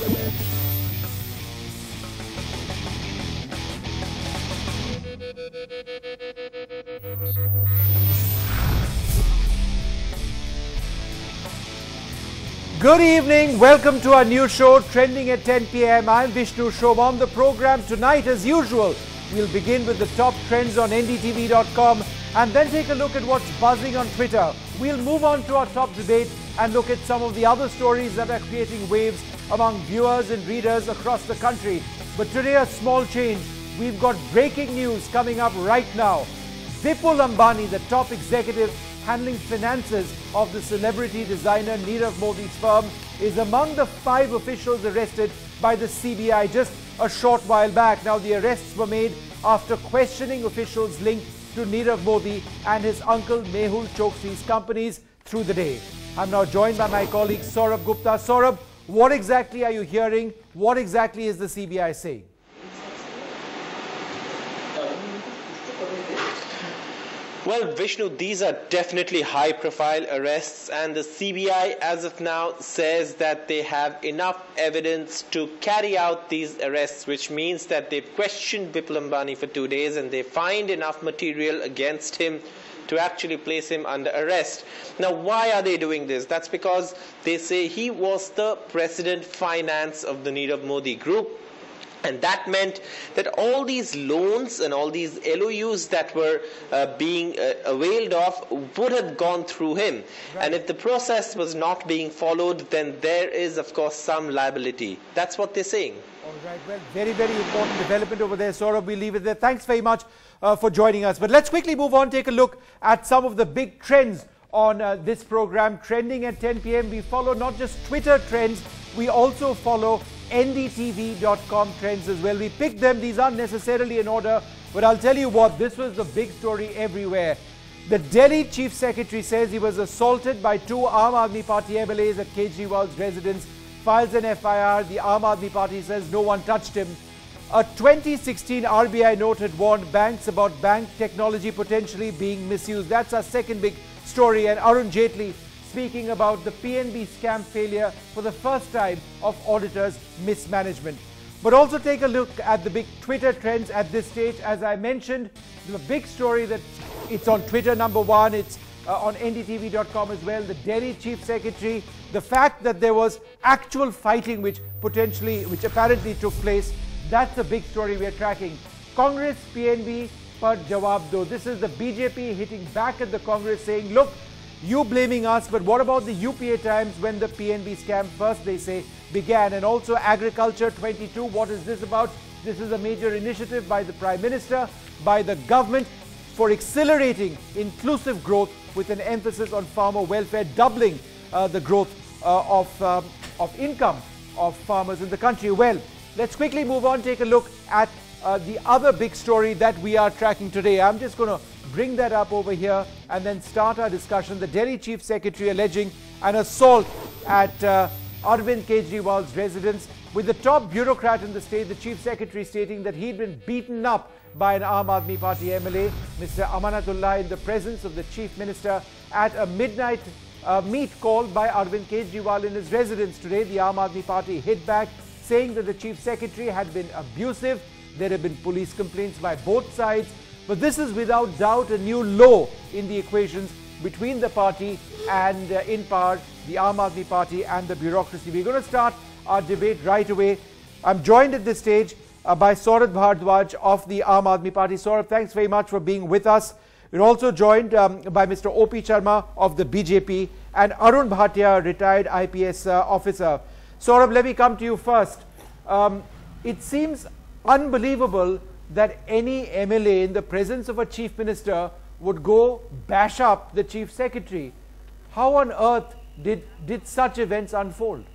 Good evening, welcome to our new show, Trending at 10 p.m. I'm Vishnu Shobha. On the program tonight, as usual, we'll begin with the top trends on ndtv.com and then take a look at what's buzzing on Twitter. We'll move on to our top debate and look at some of the other stories that are creating waves among viewers and readers across the country. But today, a small change. We've got breaking news coming up right now. Vipul Ambani, the top executive handling finances of the celebrity designer Nirav Modi's firm, is among the 5 officials arrested by the CBI just a short while back. Now, the arrests were made after questioning officials linked to Nirav Modi and his uncle Mehul Choksi's companies through the day. I'm now joined by my colleague Saurabh Gupta. Saurabh, what exactly are you hearing? What exactly is the CBI saying? Well, Vishnu, these are definitely high-profile arrests, and the CBI as of now says that they have enough evidence to carry out these arrests, which means that they've questioned Vipul Ambani for 2 days and they find enough material against him to actually place him under arrest. Now, why are they doing this? That's because they say he was the president finance of the Nirav Modi group. And that meant that all these loans and all these LOUs that were being availed of would have gone through him. Right. And if the process was not being followed, then there is, of course, some liability. That's what they're saying. All right. Well, very, very important development over there. Saurabh, we'll leave it there. Thanks very much for joining us. But let's quickly move on, take a look at some of the big trends on this program, Trending at 10 p.m. We follow not just Twitter trends, we also follow ndtv.com trends as well. We picked them. These aren't necessarily in order, but I'll tell you what, this was the big story everywhere. The Delhi Chief Secretary says he was assaulted by 2 Aam Aadmi Party MLAs at Kejriwal's residence, files an FIR. The Aam Aadmi Party says no one touched him. A 2016 RBI note had warned banks about bank technology potentially being misused. That's our second big story. And Arun Jaitley speaking about the PNB scam failure for the first time of auditors' mismanagement. But also take a look at the big Twitter trends at this stage. As I mentioned, the big story that it's on Twitter, #1, it's on ndtv.com as well. The Delhi Chief Secretary, the fact that there was actual fighting which apparently took place, that's a big story we are tracking. Congress PNB par jawab do. This is the BJP hitting back at the Congress saying, look, you blaming us, but what about the UPA times when the PNB scam first, they say, began? And also Agriculture 22, what is this about? This is a major initiative by the Prime Minister, by the government for accelerating inclusive growth with an emphasis on farmer welfare, doubling the growth of income of farmers in the country. Well, let's quickly move on, take a look at the other big story that we are tracking today. I'm just going to bring that up over here and then start our discussion. The Delhi Chief Secretary alleging an assault at Arvind Kejriwal's residence, with the top bureaucrat in the state, the Chief Secretary, stating that he'd been beaten up by an Aam Aadmi Party MLA, Mr. Amanatullah, in the presence of the Chief Minister at a midnight meet called by Arvind Kejriwal in his residence today. The Aam Aadmi Party hit back, saying that the Chief Secretary had been abusive. There have been police complaints by both sides. But this is without doubt a new low in the equations between the party and in power, the Aam Aadmi Party and the bureaucracy. We're going to start our debate right away. I'm joined at this stage by Saurabh Bhardwaj of the Aam Aadmi Party. Saurabh, thanks very much for being with us. We're also joined by Mr. O.P. Sharma of the BJP and Arun Bhatia, retired IPS officer. Saurabh, let me come to you first. It seems unbelievable that any MLA in the presence of a Chief Minister would go bash up the Chief Secretary. How on earth did such events unfold?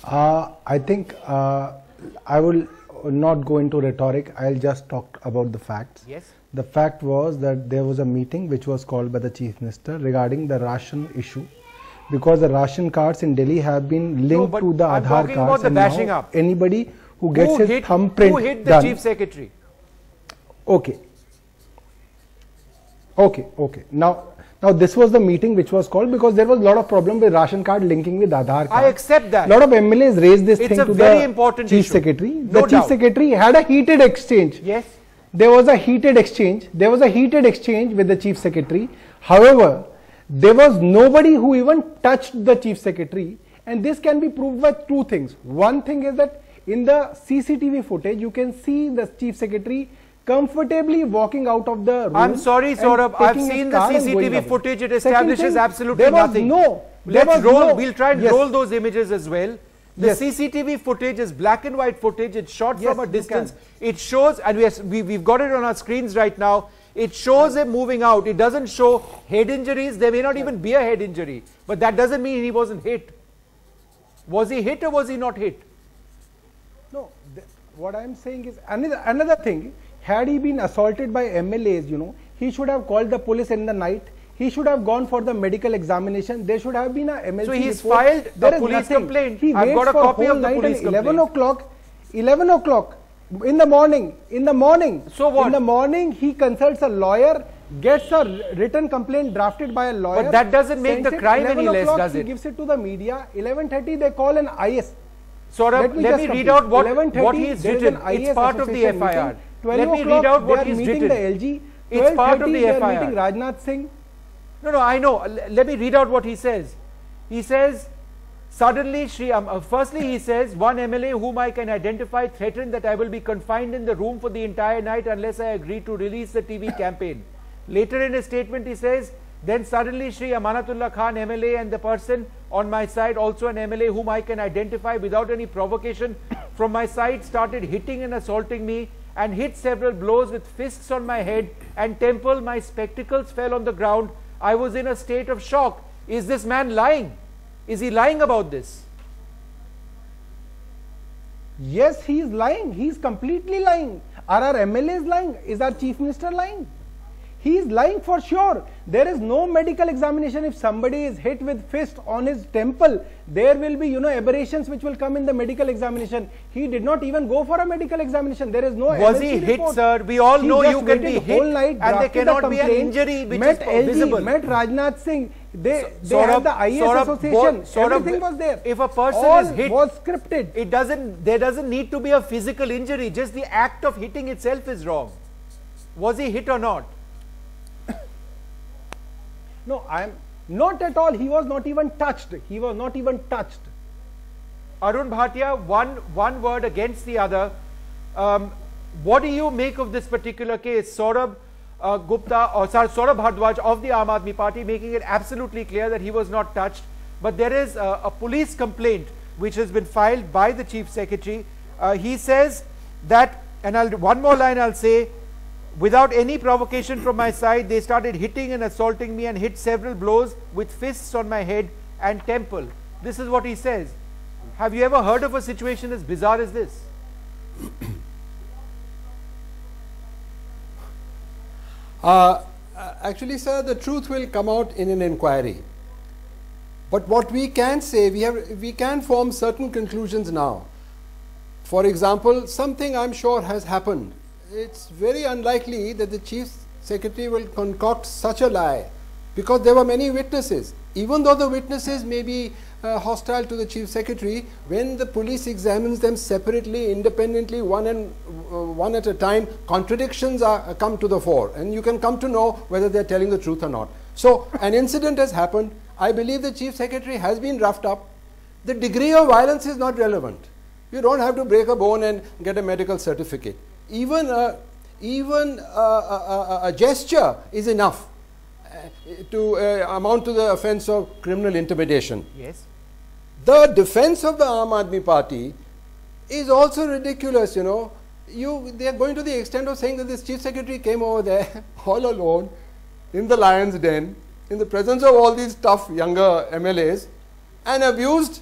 I think I will not go into rhetoric. I'll just talk about the facts. Yes. The fact was that there was a meeting which was called by the Chief Minister regarding the ration issue, because the ration cards in Delhi have been linked to the Aadhaar cards, and now anybody who gets his thumbprint who hit the Chief Secretary? Okay. Now Now this was the meeting which was called because there was a lot of problem with ration card linking with Aadhaar card. I accept that. A lot of MLAs raised this thing to the Chief Secretary. No the Chief Secretary had a heated exchange. Yes. There was a heated exchange. There was a heated exchange with the Chief Secretary. However, there was nobody who even touched the Chief Secretary, and this can be proved by two things. One thing is that in the CCTV footage, you can see the Chief Secretary comfortably walking out of the room. I'm sorry, Saurabh. I've seen the CCTV footage. It establishes absolutely there was nothing. We'll try and roll those images as well. The CCTV footage is black and white footage. It's shot from a distance. It shows, and we've got it on our screens right now. It shows him moving out. It doesn't show head injuries. There may not even be a head injury. But that doesn't mean he wasn't hit. Was he hit or was he not hit? No, what I'm saying is another thing. Had he been assaulted by MLAs, you know, he should have called the police in the night. He should have gone for the medical examination. There should have been a MLC So he's report. filed a police complaint. I've got a copy of the police complaint. 11 o'clock in the morning. So what? In the morning, he consults a lawyer, gets a written complaint drafted by a lawyer. But that doesn't make the crime any less, does it? He gives it to the media. 11:30, they call an IS. Saurabh, let me read out what he's written. It's part of the FIR. Let me read out what he's written. The LG. It's part of the FIR. Meeting Rajnath Singh. No, I know. Let me read out what he says. He says, suddenly, firstly he says, one MLA whom I can identify threatened that I will be confined in the room for the entire night unless I agree to release the TV campaign. Later in his statement he says, then suddenly Shri Amanatullah Khan MLA and the person on my side, also an MLA whom I can identify without any provocation from my side, started hitting and assaulting me and hit several blows with fists on my head and temple. My spectacles fell on the ground. I was in a state of shock. Is this man lying? Is he lying about this? Yes, he is lying. He is completely lying. Are our MLAs lying? Is our Chief Minister lying? He is lying for sure. There is no medical examination. If somebody is hit with fist on his temple, there will be, aberrations which will come in the medical examination. He did not even go for a medical examination. There is no Was he hit, sir? We all know you can be hit and there cannot be an injury which is visible. Met Rajnath Singh. They had the IS association. Everything was there. If a person is hit, was scripted. There doesn't need to be a physical injury. Just the act of hitting itself is wrong. Was he hit or not? No, I am not at all. He was not even touched. He was not even touched. Arun Bhatia, one word against the other. What do you make of this particular case? Saurabh Saurabh Bhardwaj of the Aam Aadmi Party making it absolutely clear that he was not touched. But there is a police complaint which has been filed by the Chief Secretary. He says that, and one more line I'll say, without any provocation from my side, they started hitting and assaulting me and hit several blows with fists on my head and temple. This is what he says. Have you ever heard of a situation as bizarre as this? Actually, sir, the truth will come out in an inquiry. But what we can say, we can form certain conclusions now. For example, something I'm sure has happened. It's very unlikely that the Chief Secretary will concoct such a lie because there were many witnesses. Even though the witnesses may be hostile to the Chief Secretary, when the police examines them separately, independently, one at a time, contradictions come to the fore and you can come to know whether they're telling the truth or not. So an incident has happened. I believe the Chief Secretary has been roughed up. The degree of violence is not relevant. You don't have to break a bone and get a medical certificate. Even a gesture is enough to amount to the offence of criminal intimidation. Yes. The defence of the Aam Aadmi Party is also ridiculous, They are going to the extent of saying that this Chief Secretary came over there all alone in the lion's den in the presence of all these tough younger MLAs and abused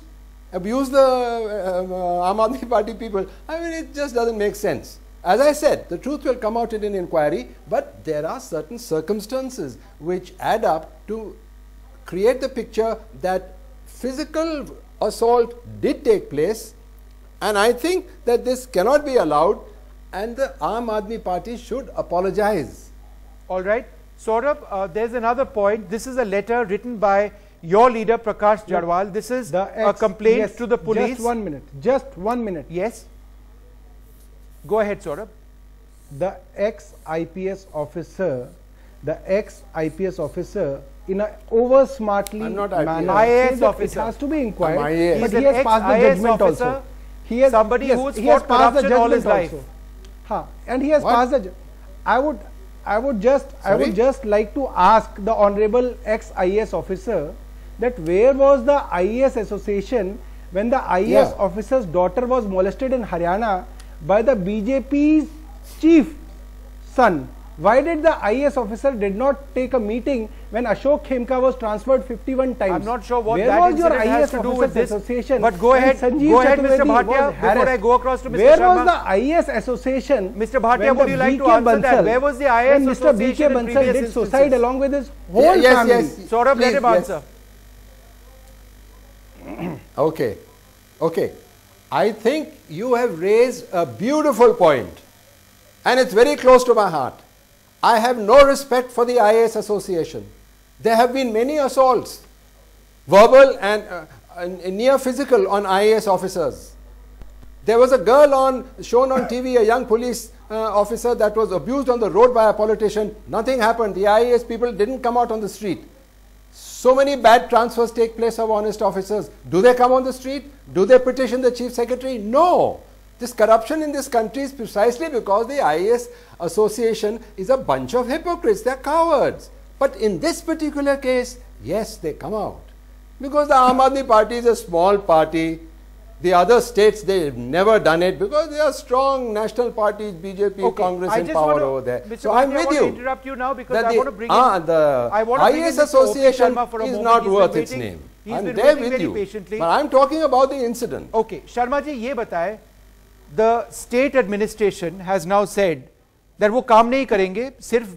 the Aam Aadmi Party people. I mean, it just doesn't make sense. As I said, the truth will come out in an inquiry, but there are certain circumstances which add up to create the picture that physical assault did take place, and I think that this cannot be allowed and the Aam Aadmi Party should apologize. All right. Saurabh, there's another point. This is a letter written by your leader Prakash Jarwal. This is a complaint yes, to the police. Just 1 minute. Just 1 minute. Yes. Go ahead, Saurabh. The ex-IPS officer, in a over smartly manner, IAS officer. It has to be inquired. But He's he has passed the judgment officer, also. He has, somebody yes, who's he has fought passed the corruption all his judgment life. also. And he has passed the. I would just like to ask the honorable ex-IAS officer that where was the IAS association when the IAS officer's daughter was molested in Haryana by the BJP's chief son? Why did the IAS officer did not take a meeting when Ashok Khemka was transferred 51 times? I'm not sure what where that was your incident has to do with this. Association but go ahead, Mr. Bhatia, before I go across to Mr. Where Sharma. was the IAS association? Mr. Bhatia, would you like to answer that? Where was the IAS association Mr. BK Bansal did suicide along with his whole family? Yes. Saurabh, let him answer. Okay. I think you have raised a beautiful point, and it's very close to my heart. I have no respect for the IAS association. There have been many assaults, verbal and near physical, on IAS officers. There was a girl shown on TV, a young police officer that was abused on the road by a politician. Nothing happened. The IAS people didn't come out on the street. So many bad transfers take place of honest officers. Do they come on the street? Do they petition the chief secretary? No. This corruption in this country is precisely because the IAS association is a bunch of hypocrites. They are cowards. But in this particular case, yes, they come out. Because the Aam Aadmi Party is a small party. The other states, they've never done it because they are strong national parties, BJP, Congress in power over there. So I'm with you. I want to interrupt you now because I want to bring in the IAS association is not worth its name. I'm there with you. But I'm talking about the incident. Okay, Sharma ji, ye bataye. The state administration has now said that वो काम नहीं करेंगे, सिर्फ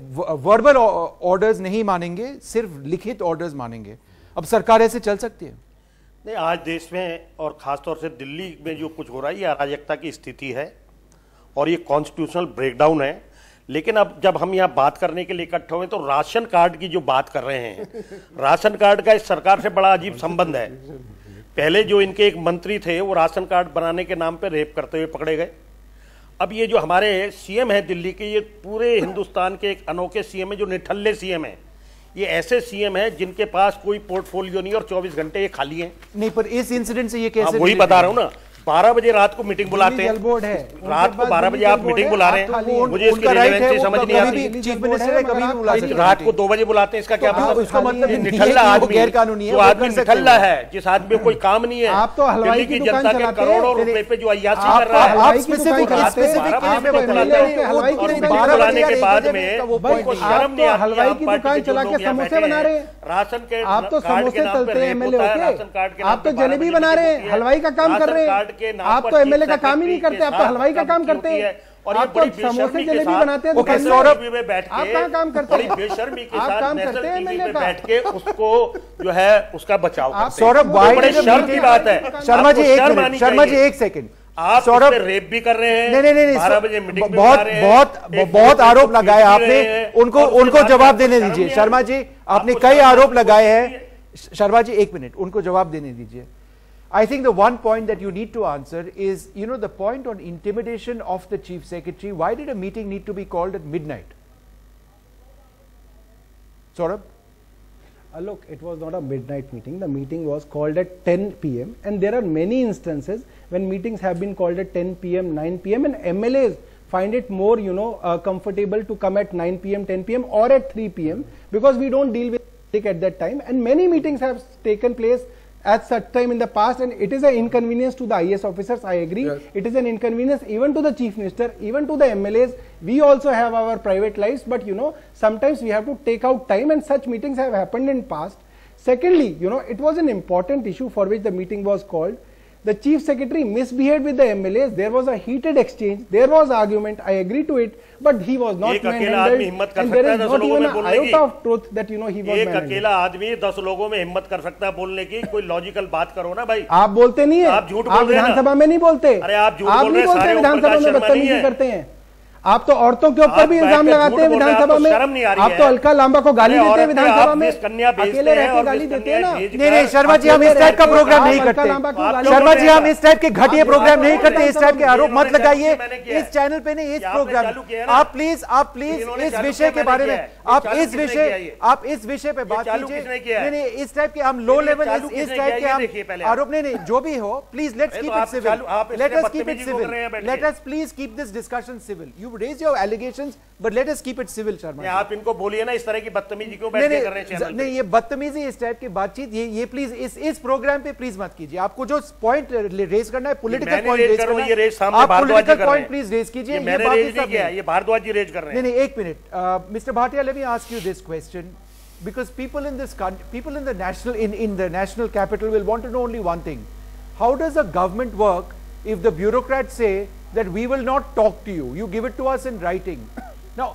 verbal orders नहीं मानेंगे, सिर्फ लिखित orders मानेंगे. अब सरकार ऐसे चल सकती है? नहीं, आज देश में और खासतौर से दिल्ली में जो कुछ हो रहा है ये अराजकता की स्थिति है और ये कॉन्स्टिट्यूशनल ब्रेकडाउन है. लेकिन अब जब हम यहाँ बात करने के लिए इकट्ठे हुए तो राशन कार्ड की जो बात कर रहे हैं, राशन कार्ड का इस सरकार से बड़ा अजीब संबंध है. पहले जो इनके एक मंत्री थे वो राशन कार्ड बनाने के नाम पे रेप करते हुए पकड़े गए. अब ये जो हमारे सीएम है दिल्ली के, ये पूरे हिंदुस्तान के एक अनोखे सीएम है जो निठल्ले सीएम है. ये ऐसे सीएम है जिनके पास कोई पोर्टफोलियो नहीं और 24 घंटे ये खाली हैं. नहीं, पर इस इंसिडेंट से ये कैसे? वही बता रहा हूँ ना, 12 बजे रात को मीटिंग बुलाते हैं, रात को 12 बजे आप मीटिंग बुला रहे हैं, मुझे इसकी रेलेवेंसी समझ नहीं आती. चीफ मिनिस्टर ने कभी भी बुला सकते, रात को 2 बजे बुलाते हैं, इसका क्या मतलब? उसका मतलब निठल्ला आदमी, गैर कानूनी है, जो आदमी निठल्ला है, जिस आदमी में कोई काम नहीं है, आप तो हलवाई की दुकान जनता के करोड़ों रुपए पे जो अय्याशी कर रहा है, आप स्पेसिफिक बुलाने के बाद में उनको शर्म नहीं आती. हलवाई की दुकान चला के समोसे बना रहे हैं, राशन के आप तो समोसे तलते हैं एमएलए होके, आप तो जलेबी बना रहे हैं, हलवाई का काम कर रहे हैं. आप तो एमएलए का काम ही नहीं करते, आप तो हलवाई का काम करते हैं. आप तो समोसे जलेबी बनाते हैं दुकान में, आप कहाँ काम करते हैं? बेशर्मी के आप साथ काम करते हैं टीवी एमएलए पे का. बैठ के उसको जो है उसका बचाव करते हैं. सौरभ, बड़े शर्म की बात है. शर्मा जी एक मिनट, शर्मा जी एक सेकंड. आप सौरभ रेप भी कर रहे हैं. नहीं 12 बजे मीटिंग भी बुला रहे हैं. बहुत आरोप लगाए आपने, उनको जवाब देने दीजिए. शर्मा जी, आपने कई आरोप लगाए हैं. शर्मा जी एक मिनट, उनको जवाब देने दीजिए. I think the one point that you need to answer is, the point on intimidation of the chief secretary. Why did a meeting need to be called at midnight? Saurabh? Look, it was not a midnight meeting. The meeting was called at 10 p.m. and there are many instances when meetings have been called at 10 p.m., 9 p.m. and MLAs find it more, comfortable to come at 9 p.m., 10 p.m. or at 3 p.m. because we don't deal with it at that time, and many meetings have taken place at such time in the past, and it is an inconvenience to the IAS officers. I agree. Yes. It is an inconvenience even to the chief minister, even to the MLAs. We also have our private lives, but sometimes we have to take out time, and such meetings have happened in past. Secondly, it was an important issue for which the meeting was called. The chief secretary misbehaved with the MLAs. There was a heated exchange. There was argument. I agree to it, but he was not manhandled. And there is not even an iota of truth that he was manhandled. एक अकेला आदमी 10 लोगों में हिम्मत कर सकता है बोलने की. कोई लॉजिकल बात करो ना भाई. आप बोलते नहीं है. आप झूठ बोल रहे हैं. विधानसभा में नहीं बोलते. अरे आप झूठ बोल रहे हैं. विधानसभा में बदतमीजी करते हैं. आप तो औरतों के ऊपर भी इल्जाम लगाते हैं विधानसभा में। आप तो अलका लांबा को गाली देते हैं विधानसभा में, अकेले रह के गाली देते हैं ना। नहीं शर्मा जी, हम इस टाइप का प्रोग्राम नहीं करते। शर्मा जी, हम इस टाइप के घटिया प्रोग्राम नहीं करते। इस टाइप के आरोप मत लगाइए इस चैनल पे, नहीं इस प्रोग्राम। आप प्लीज इस विषय के बारे में आप इस विषय पे बात कीजिए। नहीं इस टाइप के हम लो लेवल इस टाइप के आरोप नहीं जो भी हो, please let's keep it civil. Let us keep it civil. Let us please keep this discussion civil. You raise your allegations, but let us keep it civil, Sharma. आप इनको बोलिए ना, इस तरह की बदतमीजी क्यों बैठ के कर रहे हैं चैनल पे? नहीं ये बदतमीजी, इस टाइप की बातचीत ये प्लीज इस प्रोग्राम पे प्लीज मत कीजिए। आपको जो पॉइंट रेज करना है, पॉलिटिकल पॉइंट रेज करना है, आप पॉलिटिकल पॉइंट प्लीज रेज कीजिए। ये भारद्वाज जी रेज कर रहे हैं। नहीं एक minute, mister Bhatia, let me ask you this question, because people in this country, people in the national capital will want to know only one thing: how does a government work if the bureaucrats say that we will not talk to you, you give it to us in writing? Now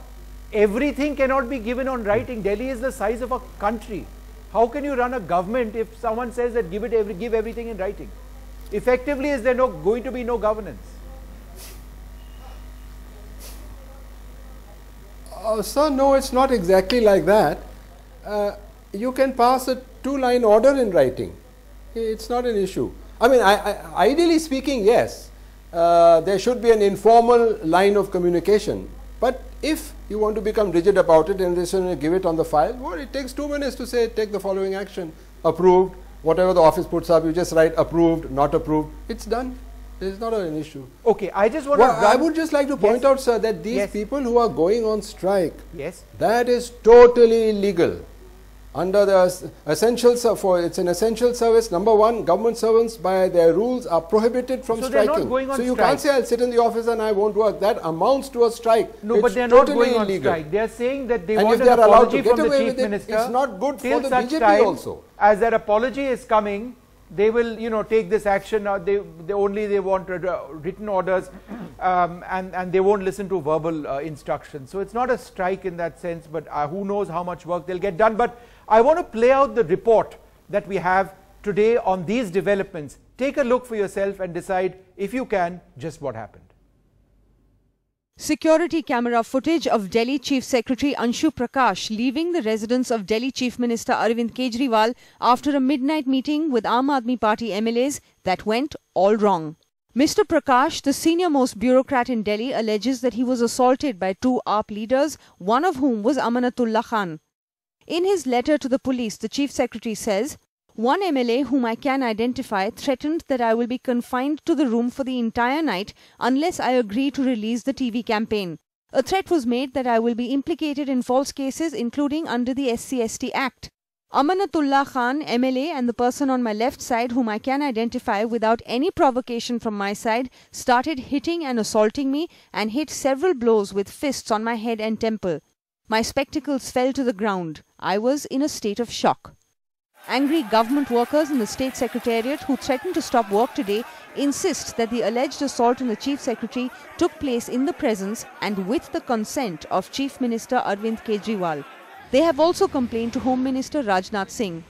everything cannot be given on writing. Delhi is the size of a country. How can you run a government if someone says that give everything in writing? Effectively, is there going to be no governance? Sir, no, it's not exactly like that. You can pass a 2-line order in writing. It's not an issue. I mean, ideally speaking, yes. There should be an informal line of communication. But if you want to become rigid about it and give it on the file, well, it takes 2 minutes to say, take the following action. Approved. Whatever the office puts up, you just write approved, not approved. It's done. It's not an issue. Okay, I just want to... I would just like to point out, sir, that these people who are going on strike, yes, that is totally illegal. Under the essential, it's an essential service. Number one, government servants by their rules are prohibited from striking. They're not going on so you strike. Can't say I'll sit in the office and I won't work. That amounts to a strike. No, but they're not going on strike. They're saying that they want an apology from the Chief Minister. It's not good for the BJP also. As that apology is coming, they will, take this action. They want written orders, and they won't listen to verbal instructions. So it's not a strike in that sense. But who knows how much work they'll get done. But I want to play out the report that we have today on these developments. Take a look for yourself and decide, if you can, just what happened. Security camera footage of Delhi Chief Secretary Anshu Prakash leaving the residence of Delhi Chief Minister Arvind Kejriwal after a midnight meeting with Aam Aadmi Party MLAs that went all wrong. Mr. Prakash, the senior-most bureaucrat in Delhi, alleges that he was assaulted by 2 AAP leaders, one of whom was Amanatullah Khan. In his letter to the police, the Chief Secretary says, one MLA whom I can identify threatened that I will be confined to the room for the entire night unless I agree to release the TV campaign. A threat was made that I will be implicated in false cases, including under the SC/ST Act. Amanatullah Khan, MLA, and the person on my left side whom I can identify without any provocation from my side started hitting and assaulting me and hit several blows with fists on my head and temple. My spectacles fell to the ground. I was in a state of shock. Angry government workers in the State Secretariat who threatened to stop work today insist that the alleged assault on the Chief Secretary took place in the presence and with the consent of Chief Minister Arvind Kejriwal. They have also complained to Home Minister Rajnath Singh.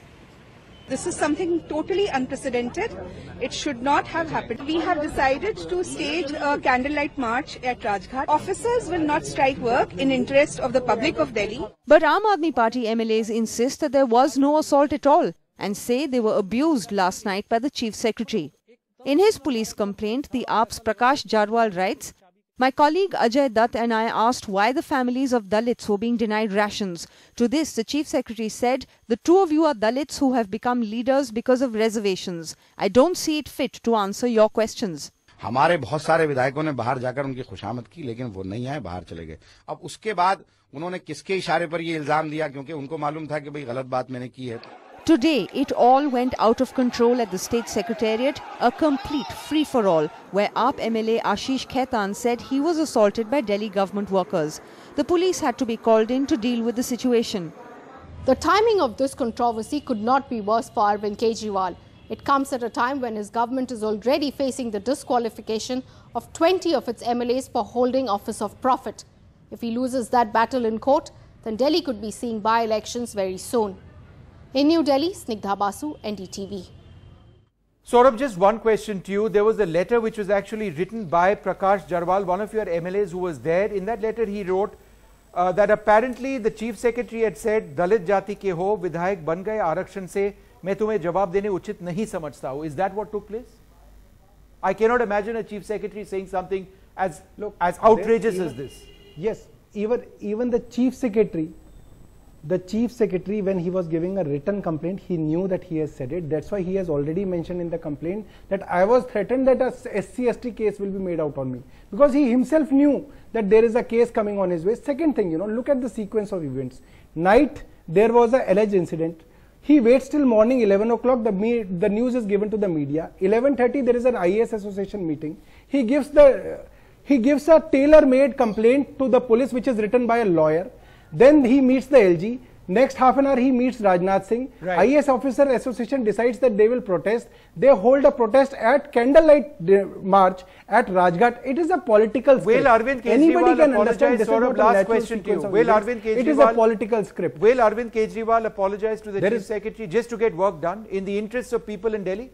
This is something totally unprecedented. It should not have happened. We have decided to stage a candlelight march at Rajghat. Officers will not strike work in interest of the public of Delhi. But Aam Aadmi Party MLAs insist that there was no assault at all and say they were abused last night by the Chief Secretary. In his police complaint, the AAP's Prakash Jarwal writes, my colleague Ajay Dutt and I asked why the families of Dalits were being denied rations. To this, the Chief Secretary said, the 2 of you are Dalits who have become leaders because of reservations. I don't see it fit to answer your questions. हमारे बहुत सारे विधायकों ने बाहर जाकर उनकी खुशामद की, लेकिन वो नहीं आए, बाहर चले गए. अब उसके बाद उन्होंने किसके इशारे पर ये इल्जाम दिया, क्योंकि उनको मालूम था कि भाई गलत बात मैंने की है. Today, it all went out of control at the State Secretariat, a complete free-for-all, where AAP MLA Ashish Khaitan said he was assaulted by Delhi government workers. The police had to be called in to deal with the situation. The timing of this controversy could not be worse for Arvind Kejriwal. It comes at a time when his government is already facing the disqualification of 20 of its MLAs for holding office of profit. If he loses that battle in court, then Delhi could be seeing by-elections very soon. In New Delhi, Snigdha Basu, NDTV. Saurabh, just one question to you. There was a letter which was actually written by Prakash Jarwal, one of your MLAs who was there. In that letter, he wrote that apparently the Chief Secretary had said, Dalit Jati ke ho, Vidhayak ban gaye Arakshan se, main tumhe jawab dene uchit nahi samajhta hu. Is that what took place? I cannot imagine a Chief Secretary saying something as outrageous as this. Yes, even the Chief Secretary, when he was giving a written complaint, he knew that he has said it. That's why he has already mentioned in the complaint that I was threatened that a SC/ST case will be made out on me, because he himself knew that there is a case coming on his way. Second thing, look at the sequence of events. Night, there was an alleged incident. He waits till morning 11 o'clock, the news is given to the media. 11:30, there is an IAS association meeting. He gives a tailor-made complaint to the police, which is written by a lawyer. Then he meets the LG. Next half an hour, he meets Rajnath Singh. Right. IAS Officer Association decides that they will protest. They hold a protest at candlelight march at Rajghat. It is a political script. Will Arvind Kejriwal apologize? Saurabh, last question to you. Will Arvind Kejriwal? It is a political script. Will Arvind Kejriwal apologize to the Chief Secretary just to get work done in the interests of people in Delhi?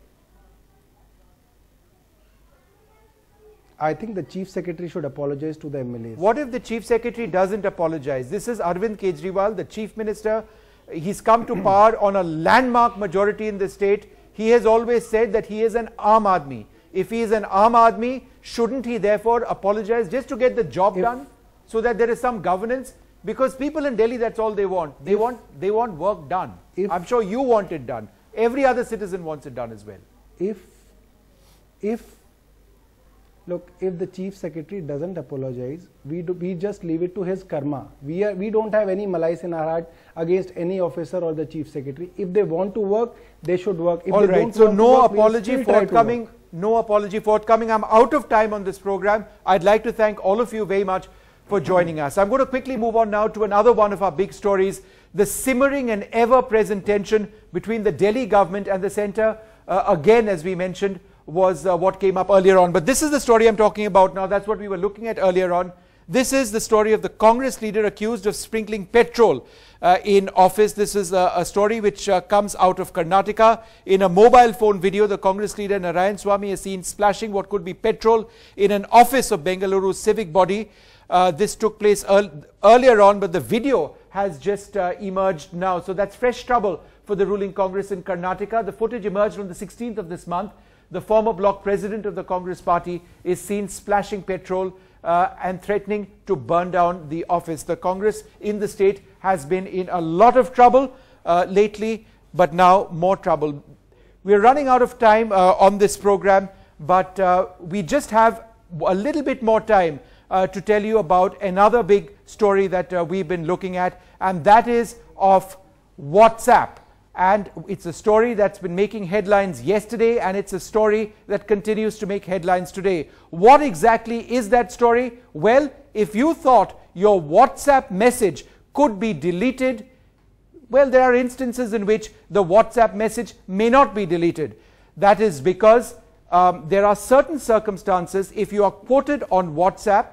I think the Chief Secretary should apologize to the MLAs. What if the Chief Secretary doesn't apologize? This is Arvind Kejriwal, the Chief Minister. He's come to power on a landmark majority in the state. He has always said that he is an Aam Aadmi. If he is an Aam Aadmi, shouldn't he therefore apologize just to get the job done, so that there is some governance? Because people in Delhi, that's all they want. They want work done. I'm sure you want it done. Every other citizen wants it done as well. Look, if the Chief Secretary doesn't apologize, we just leave it to his karma. We don't have any malice in our heart against any officer or the Chief Secretary. If they want to work, they should work. If all they right, don't so want no to work, apology forthcoming. No apology forthcoming. I'm out of time on this program. I'd like to thank all of you very much for joining us. I'm going to quickly move on now to another one of our big stories, the simmering and ever-present tension between the Delhi government and the centre. Again, as we mentioned, was what came up earlier on. But this is the story I'm talking about now. That's what we were looking at earlier on. This is the story of the Congress leader accused of sprinkling petrol in office. This is a story which comes out of Karnataka. In a mobile phone video, the Congress leader Narayan Swamy is seen splashing what could be petrol in an office of Bengaluru's civic body. This took place earlier on, but the video has just emerged now. So that's fresh trouble for the ruling Congress in Karnataka. The footage emerged on the 16th of this month. The former bloc president of the Congress party is seen splashing petrol and threatening to burn down the office. The Congress in the state has been in a lot of trouble lately, but now more trouble. We're running out of time on this program, but we just have a little bit more time to tell you about another big story that we've been looking at, and that is of WhatsApp. And it's a story that's been making headlines yesterday, and it's a story that continues to make headlines today. What exactly is that story? Well, if you thought your WhatsApp message could be deleted, well, there are instances in which the WhatsApp message may not be deleted. That is because there are certain circumstances. If you are quoted on WhatsApp,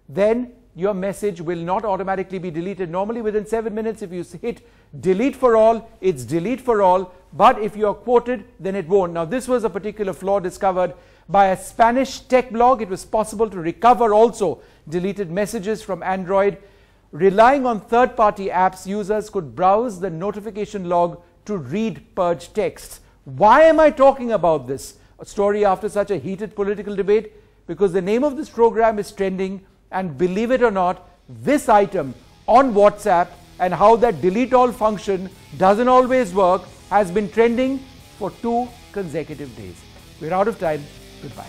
then your message will not automatically be deleted. Normally within 7 minutes, if you hit delete for all, it's delete for all. But if you are quoted, then it won't. Now, this was a particular flaw discovered by a Spanish tech blog. It was possible to recover also deleted messages from Android. Relying on third-party apps, users could browse the notification log to read purged texts. Why am I talking about this story after such a heated political debate? Because the name of this program is trending. And believe it or not, this item on WhatsApp and how that delete all function doesn't always work has been trending for 2 consecutive days. We're out of time. Goodbye.